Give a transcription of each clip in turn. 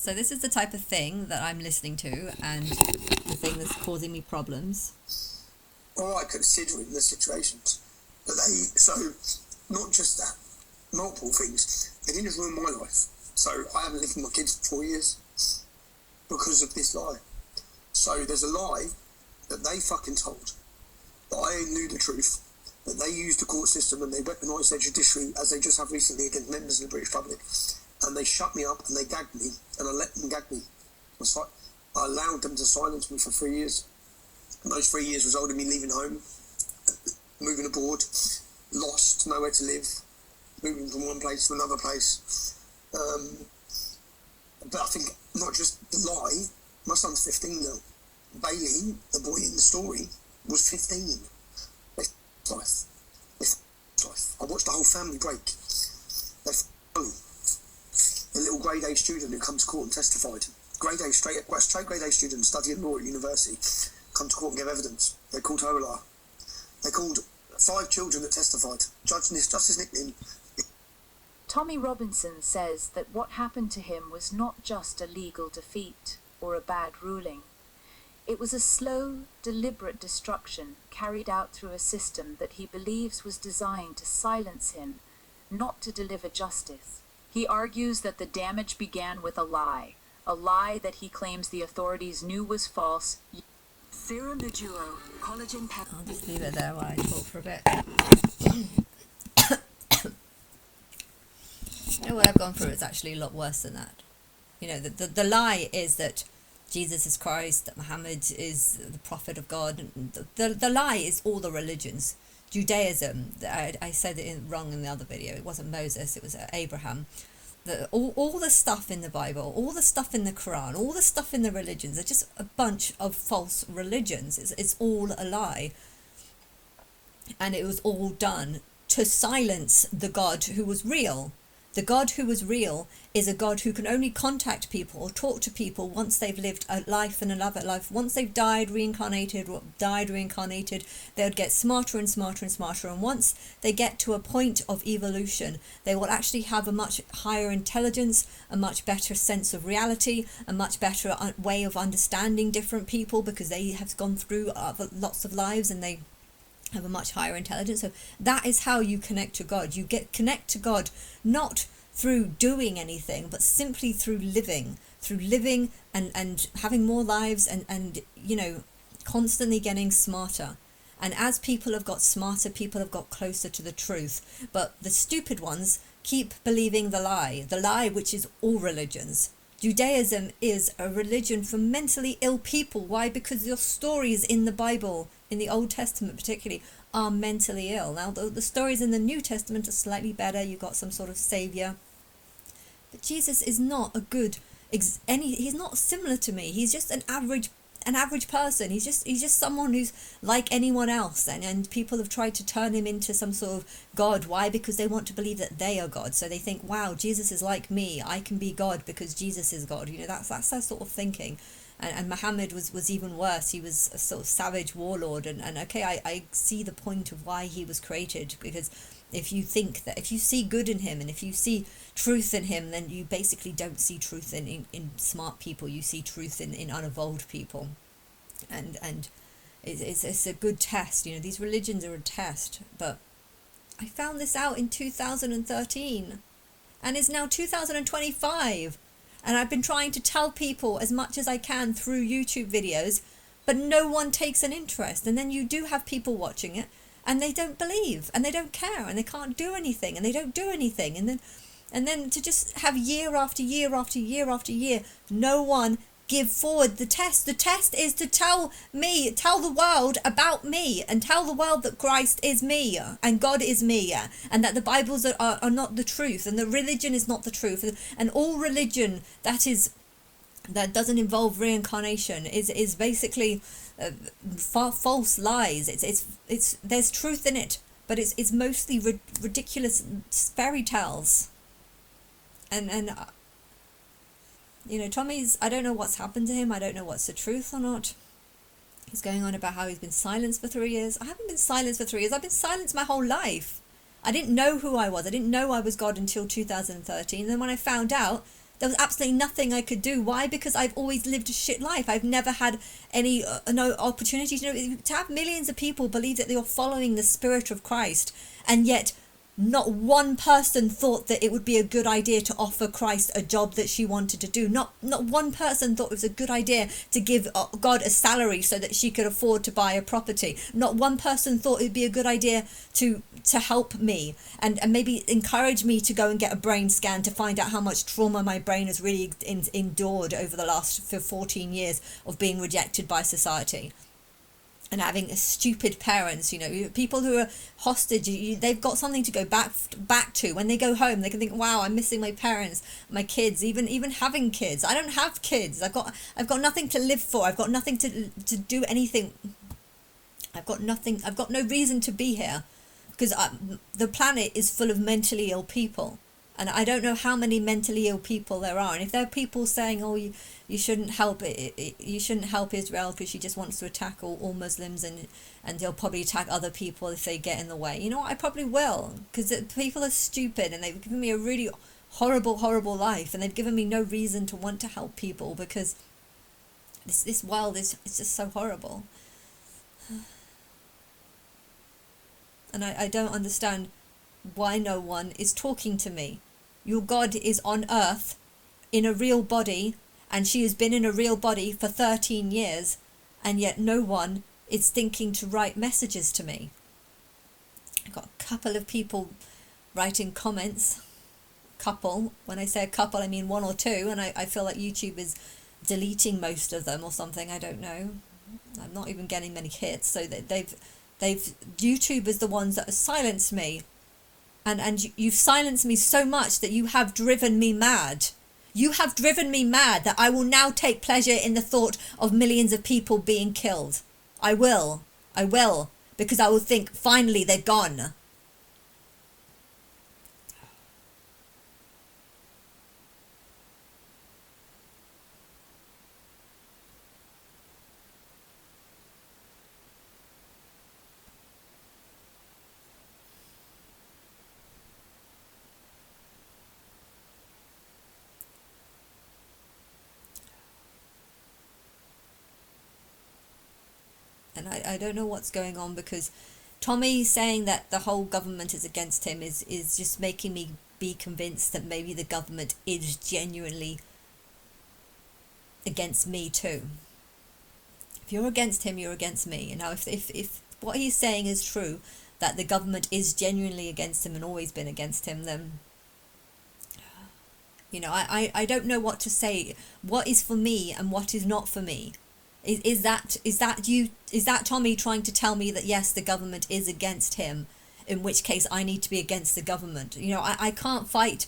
So this is the type of thing that I'm listening to, and the thing that's causing me problems. All right, considering the situations, but so not just that, multiple things. They didn't just ruin my life. So I haven't lived with my kids for 4 years because of this lie. So there's a lie that they fucking told, that I knew the truth, that they used the court system and they weaponised their judiciary, as they just have recently against members of the British public, and they shut me up and they gagged me, and I let them gag me. I allowed them to silence me for 3 years. And those 3 years resulted in me leaving home, moving abroad, lost, nowhere to live, moving from one place to another place. But I think not just the lie, my son's 15 now. Bailey, the boy in the story, was 15. Life. I watched the whole family break. A little grade A student who come to court and testified. Grade A, straight grade A student studying law at university, come to court and give evidence. They called her a liar. They called 5 children that testified. Justice nickname. Tommy Robinson says that what happened to him was not just a legal defeat or a bad ruling. It was a slow, deliberate destruction carried out through a system that he believes was designed to silence him, not to deliver justice. He argues that the damage began with a lie that he claims the authorities knew was false. Serum Duo, collagen pep. I'll just leave it there while I talk for a bit. You know, what I've gone through is actually a lot worse than that. You know, the lie is that Jesus is Christ, that Muhammad is the prophet of God. The lie is all the religions. Judaism, I said it wrong in the other video, it wasn't Moses, it was Abraham. All the stuff in the Bible, all the stuff in the Quran, all the stuff in the religions are just a bunch of false religions. It's all a lie. And it was all done to silence the God who was real. The God who was real is a God who can only contact people or talk to people once they've lived a life and another life. Once they've died, reincarnated, they would get smarter and smarter and smarter. And once they get to a point of evolution, they will actually have a much higher intelligence, a much better sense of reality, a much better way of understanding different people, because they have gone through lots of lives and they have a much higher intelligence. So that is how you connect to God. You connect to God not through doing anything, but simply through living and having more lives and you know, constantly getting smarter. And as people have got smarter, people have got closer to the truth. But the stupid ones keep believing the lie which is all religions. Judaism is a religion for mentally ill people. Why? Because your stories in the Bible, in the Old Testament particularly, are mentally ill. Now the stories in the New Testament are slightly better. You've got some sort of saviour. But Jesus is not a good, he's not similar to me. He's just an average person. He's just someone who's like anyone else, and people have tried to turn him into some sort of God. Why? Because they want to believe that they are God. So they think, wow, Jesus is like me, I can be God because Jesus is God. You know, that's their sort of thinking. And Muhammad was even worse. He was a sort of savage warlord, and okay, I see the point of why he was created, because if you think that, if you see good in him and if you see truth in him, then you basically don't see truth in smart people. You see truth in unevolved people. And it's a good test. You know, these religions are a test. But I found this out in 2013 and it's now 2025, and I've been trying to tell people as much as I can through YouTube videos, but no one takes an interest. And then you do have people watching it and they don't believe and they don't care and they can't do anything and they don't do anything. And then to just have year after year after year after year, no one give forward the test. The test is to tell the world about me, and tell the world that Christ is me and God is me, and that the Bibles are not the truth, and the religion is not the truth, and all religion that doesn't involve reincarnation is basically false lies. It's there's truth in it, but it's mostly ridiculous fairy tales. And you know, Tommy's, I don't know what's happened to him. I don't know what's the truth or not. He's going on about how he's been silenced for 3 years. I haven't been silenced for 3 years. I've been silenced my whole life. I didn't know who I was. I didn't know I was God until 2013. And then when I found out, There was absolutely nothing I could do. Why? Because I've always lived a shit life. I've never had any no opportunities. To have millions of people believe that they are following the Spirit of Christ, and yet not one person thought that it would be a good idea to offer Christ a job that she wanted to do. Not one person thought it was a good idea to give God a salary so that she could afford to buy a property. Not one person thought it would be a good idea to help me and maybe encourage me to go and get a brain scan to find out how much trauma my brain has really endured over the last 14 years of being rejected by society. And having stupid parents, people who are hostage, they've got something to go back to. When they go home, they can think, wow, I'm missing my parents, my kids, even having kids. I don't have kids. I've got nothing to live for. I've got nothing to do anything. I've got no reason to be here, because the planet is full of mentally ill people. And I don't know how many mentally ill people there are. And if there are people saying, oh, you shouldn't help you shouldn't help Israel because she just wants to attack all Muslims, and they'll probably attack other people if they get in the way. You know what? I probably will, because people are stupid and they've given me a really horrible life, and they've given me no reason to want to help people, because this world is just so horrible. And I don't understand why no one is talking to me. Your God is on earth in a real body, and she has been in a real body for 13 years, and yet no one is thinking to write messages to me. I've got a couple of people writing comments. Couple. When I say a couple, I mean one or two, and I feel like YouTube is deleting most of them or something. I don't know. I'm not even getting many hits, so that they've YouTube is the ones that have silenced me. And you've silenced me so much that you have driven me mad. You have driven me mad that I will now take pleasure in the thought of millions of people being killed. I will, because I will think, finally, they're gone. And I don't know what's going on, because Tommy saying that the whole government is against him is just making me be convinced that maybe the government is genuinely against me too. If you're against him, you're against me. And now if what he's saying is true, that the government is genuinely against him and always been against him, then I don't know what to say. What is for me and what is not for me? Is that Tommy trying to tell me that yes, the government is against him, in which case I need to be against the government? I can't fight.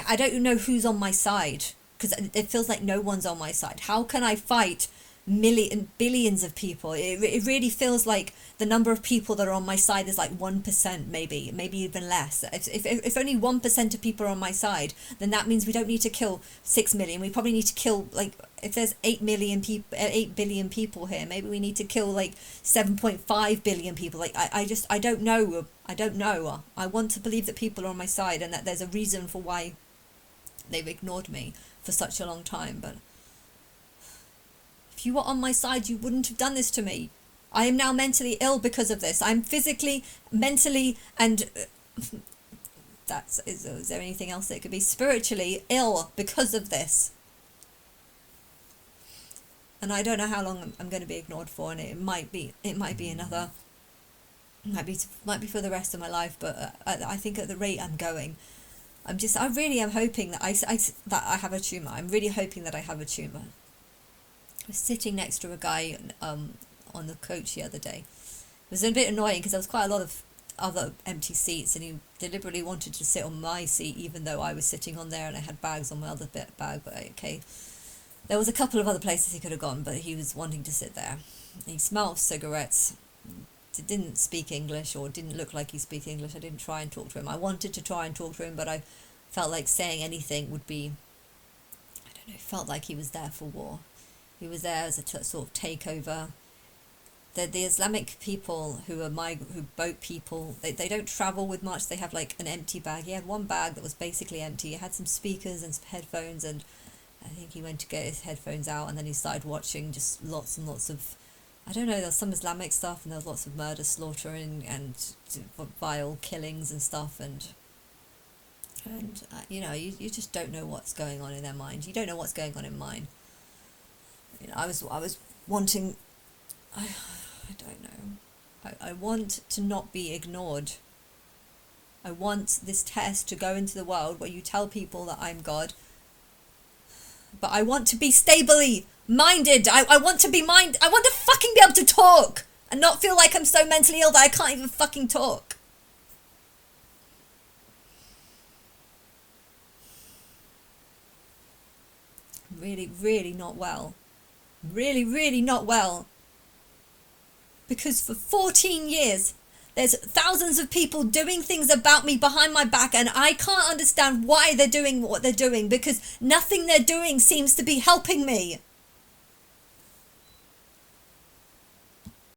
I don't know who's on my side, because it feels like no one's on my side. How can I fight billions of people? It really feels like the number of people that are on my side is like 1%, maybe even less. If only 1% of people are on my side, then that means we don't need to kill 6 million. We probably need to kill, like, if there's 8 billion people here, maybe we need to kill like 7.5 billion people. Like, I don't know. I want to believe that people are on my side and that there's a reason for why they've ignored me for such a long time. But if you were on my side, you wouldn't have done this to me. I am now mentally ill because of this. I'm physically, mentally, and is there anything else that could be? Spiritually ill because of this. And I don't know how long I'm going to be ignored for, and it might be another, might be for the rest of my life. But I think at the rate I'm going, I really am hoping that I have a tumour. I'm really hoping that I have a tumour. I was sitting next to a guy on the coach the other day. It was a bit annoying because there was quite a lot of other empty seats, and he deliberately wanted to sit on my seat even though I was sitting on there and I had bags on my other bag. But okay, there was a couple of other places he could have gone, but he was wanting to sit there. He smelled cigarettes, didn't speak English, or didn't look like he spoke English. I didn't try and talk to him. I wanted to try and talk to him, but I felt like saying anything would be, I don't know, felt like he was there for war. He was there as a sort of takeover. the Islamic people who are who boat people, they don't travel with much. They have like an empty bag. He had one bag that was basically empty. It had some speakers and some headphones, and I think he went to get his headphones out, and then he started watching just lots and lots of, I don't know, there's some Islamic stuff, and there's lots of murder, slaughtering, and vile killings and stuff, and you know, you just don't know what's going on in their mind. You don't know what's going on in mine. You know, I was wanting, I don't know. I want to not be ignored. I want this test to go into the world where you tell people that I'm God. But I want to be stably minded. I want to I want to fucking be able to talk and not feel like I'm so mentally ill that I can't even fucking talk. Really, really not well. Really, really not well. Because for 14 years, there's thousands of people doing things about me behind my back, and I can't understand why they're doing what they're doing, because nothing they're doing seems to be helping me.